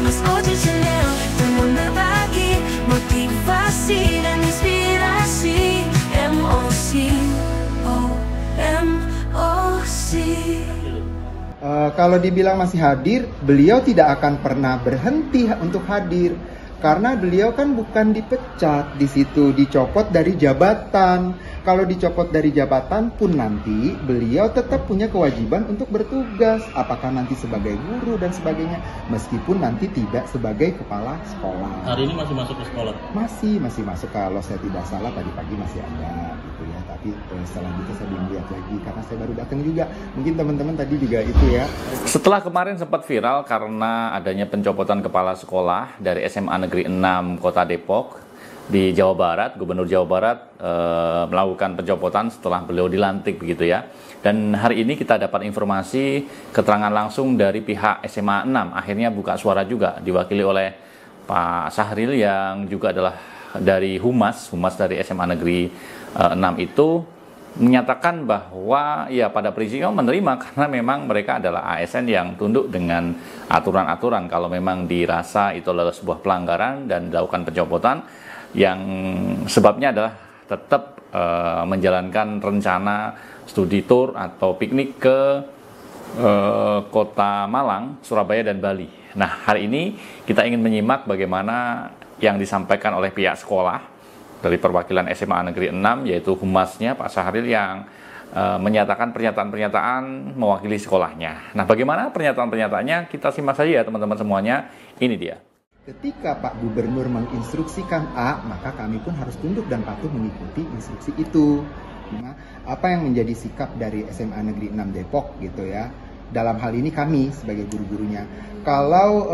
Mas Oji Channel dengan berbagi motivasi dan inspirasi. MOC. Kalau dibilang masih hadir, beliau tidak akan pernah berhenti untuk hadir. Karena beliau kan bukan dipecat di situ, dicopot dari jabatan. Kalau dicopot dari jabatan pun nanti beliau tetap punya kewajiban untuk bertugas. Apakah nanti sebagai guru dan sebagainya, meskipun nanti tidak sebagai kepala sekolah. Hari ini masih masuk ke sekolah? Masih masuk. Kalau saya tidak salah tadi pagi masih ada gitu ya. Tapi selanjutnya saya belum lihat lagi karena saya baru datang juga. Mungkin teman-teman tadi juga itu ya. Setelah kemarin sempat viral karena adanya pencopotan kepala sekolah dari SMA Negeri 6 Kota Depok di Jawa Barat, Gubernur Jawa Barat melakukan pencopotan setelah beliau dilantik begitu ya. Dan hari ini kita dapat informasi keterangan langsung dari pihak SMA 6, akhirnya buka suara juga diwakili oleh Pak Sahril yang juga adalah dari Humas dari SMA Negeri 6 itu menyatakan bahwa ya pada prinsipnya menerima karena memang mereka adalah ASN yang tunduk dengan aturan-aturan. Kalau memang dirasa itu adalah sebuah pelanggaran dan dilakukan pencopotan yang sebabnya adalah tetap menjalankan rencana studi tour atau piknik ke Kota Malang, Surabaya dan Bali. Nah, hari ini kita ingin menyimak bagaimana yang disampaikan oleh pihak sekolah dari perwakilan SMA Negeri 6, yaitu Humasnya Pak Sahril yang menyatakan pernyataan-pernyataan mewakili sekolahnya. Nah, bagaimana pernyataan-pernyataannya? Kita simak saja ya teman-teman semuanya. Ini dia. Ketika Pak Gubernur menginstruksikan A, maka kami pun harus tunduk dan patuh mengikuti instruksi itu. Nah, apa yang menjadi sikap dari SMA Negeri 6 Depok gitu ya? Dalam hal ini kami sebagai guru-gurunya. Kalau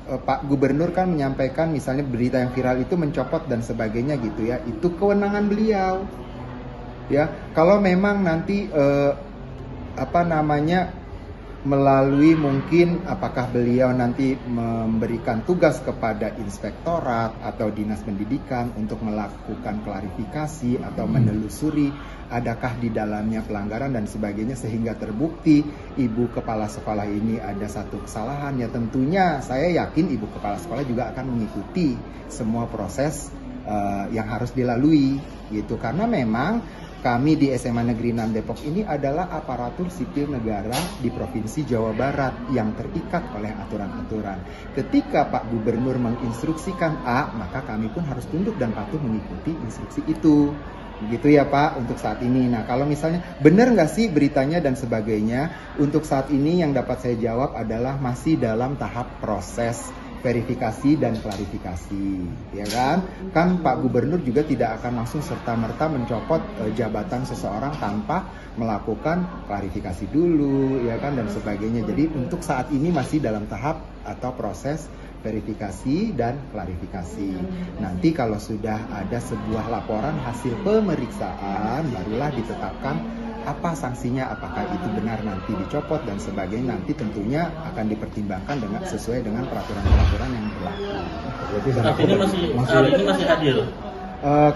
Pak Gubernur kan menyampaikan misalnya berita yang viral itu mencopot dan sebagainya gitu ya, itu kewenangan beliau. Ya, kalau memang nanti melalui mungkin apakah beliau nanti memberikan tugas kepada inspektorat atau dinas pendidikan untuk melakukan klarifikasi atau menelusuri adakah di dalamnya pelanggaran dan sebagainya sehingga terbukti ibu kepala sekolah ini ada satu kesalahan, ya tentunya saya yakin ibu kepala sekolah juga akan mengikuti semua proses yang harus dilalui gitu, karena memang kami di SMA Negeri 6 Depok ini adalah aparatur sipil negara di Provinsi Jawa Barat yang terikat oleh aturan-aturan. Ketika Pak Gubernur menginstruksikan A, maka kami pun harus tunduk dan patuh mengikuti instruksi itu. Begitu ya Pak untuk saat ini. Nah, kalau misalnya benar nggak sih beritanya dan sebagainya, untuk saat ini yang dapat saya jawab adalah masih dalam tahap proses verifikasi dan klarifikasi, ya kan? Kan Pak Gubernur juga tidak akan langsung serta-merta mencopot jabatan seseorang tanpa melakukan klarifikasi dulu, ya kan, dan sebagainya. Jadi untuk saat ini masih dalam tahap atau proses verifikasi dan klarifikasi. Nanti kalau sudah ada sebuah laporan hasil pemeriksaan, barulah ditetapkan apa sanksinya, apakah itu benar nanti dicopot dan sebagainya. Nanti tentunya akan dipertimbangkan dengan sesuai dengan peraturan-peraturan yang berlaku. Artinya hari ini masih hadir?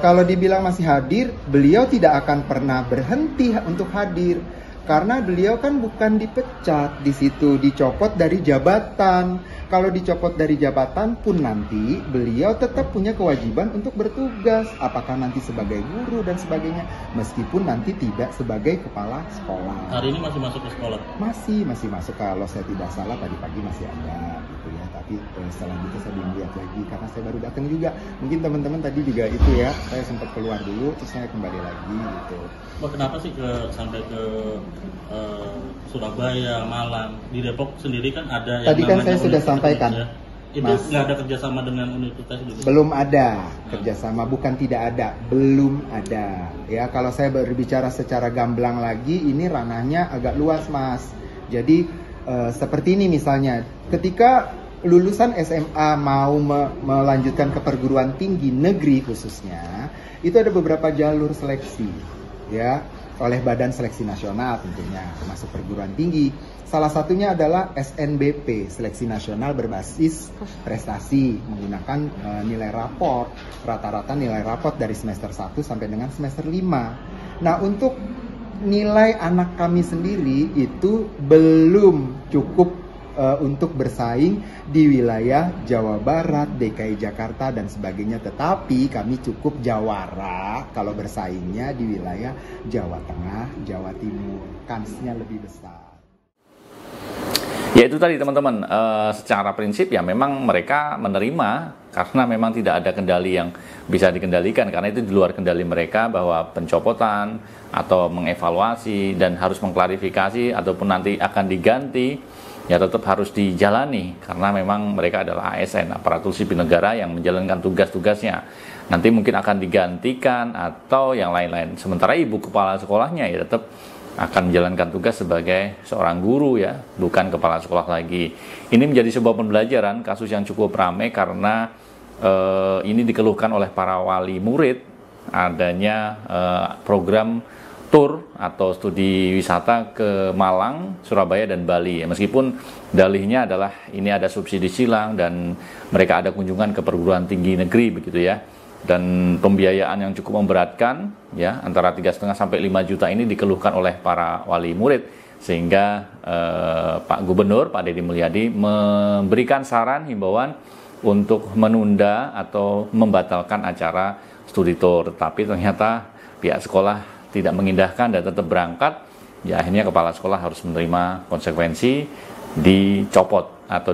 Kalau dibilang masih hadir, beliau tidak akan pernah berhenti untuk hadir. Karena beliau kan bukan dipecat di situ, dicopot dari jabatan. Kalau dicopot dari jabatan pun nanti beliau tetap punya kewajiban untuk bertugas. Apakah nanti sebagai guru dan sebagainya, meskipun nanti tidak sebagai kepala sekolah. Hari ini masih masuk ke sekolah? Masih masuk. Kalau saya tidak salah tadi pagi masih ada gitu ya. Tapi selanjutnya saya belum lihat lagi karena saya baru datang juga. Mungkin teman-teman tadi juga itu ya, saya sempat keluar dulu terus saya kembali lagi gitu. Kenapa sih sampai ke Surabaya, Malang, di Depok sendiri kan ada yang tadi kan saya sudah sampaikan ya. Itu nggak ada kerjasama dengan universitas itu? Belum ada kerjasama, bukan tidak ada, belum ada ya. Kalau saya berbicara secara gamblang lagi, ini ranahnya agak luas Mas. Jadi seperti ini misalnya, ketika lulusan SMA mau melanjutkan ke perguruan tinggi negeri khususnya, itu ada beberapa jalur seleksi ya, oleh Badan Seleksi Nasional tentunya masuk perguruan tinggi. Salah satunya adalah SNBP, Seleksi Nasional Berbasis Prestasi, menggunakan nilai raport, rata-rata nilai raport dari semester 1 sampai dengan semester 5. Nah, untuk nilai anak kami sendiri itu belum cukup untuk bersaing di wilayah Jawa Barat, DKI Jakarta dan sebagainya. Tetapi kami cukup jawara kalau bersaingnya di wilayah Jawa Tengah, Jawa Timur. Kansnya lebih besar. Ya itu tadi teman-teman, secara prinsip ya memang mereka menerima karena memang tidak ada kendali yang bisa dikendalikan, karena itu di luar kendali mereka bahwa pencopotan atau mengevaluasi dan harus mengklarifikasi ataupun nanti akan diganti ya tetap harus dijalani karena memang mereka adalah ASN, aparatur sipil negara yang menjalankan tugas-tugasnya. Nanti mungkin akan digantikan atau yang lain-lain. Sementara ibu kepala sekolahnya ya tetap akan menjalankan tugas sebagai seorang guru ya, bukan kepala sekolah lagi. Ini menjadi sebuah pembelajaran, kasus yang cukup ramai karena ini dikeluhkan oleh para wali murid adanya program tur atau studi wisata ke Malang, Surabaya dan Bali. Meskipun dalihnya adalah ini ada subsidi silang dan mereka ada kunjungan ke perguruan tinggi negeri begitu ya. Dan pembiayaan yang cukup memberatkan ya, antara 3,5 sampai 5 juta ini dikeluhkan oleh para wali murid, sehingga Pak Gubernur Pak Deddy Mulyadi memberikan saran himbauan untuk menunda atau membatalkan acara studi tour. Tapi ternyata pihak sekolah tidak mengindahkan dan tetap berangkat. Ya akhirnya kepala sekolah harus menerima konsekuensi, dicopot atau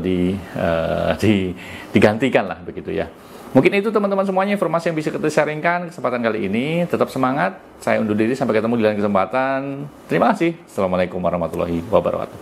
digantikan lah begitu ya. Mungkin itu teman-teman semuanya informasi yang bisa kita sharingkan kesempatan kali ini. Tetap semangat. Saya undur diri, sampai ketemu di lain kesempatan. Terima kasih. Assalamualaikum warahmatullahi wabarakatuh.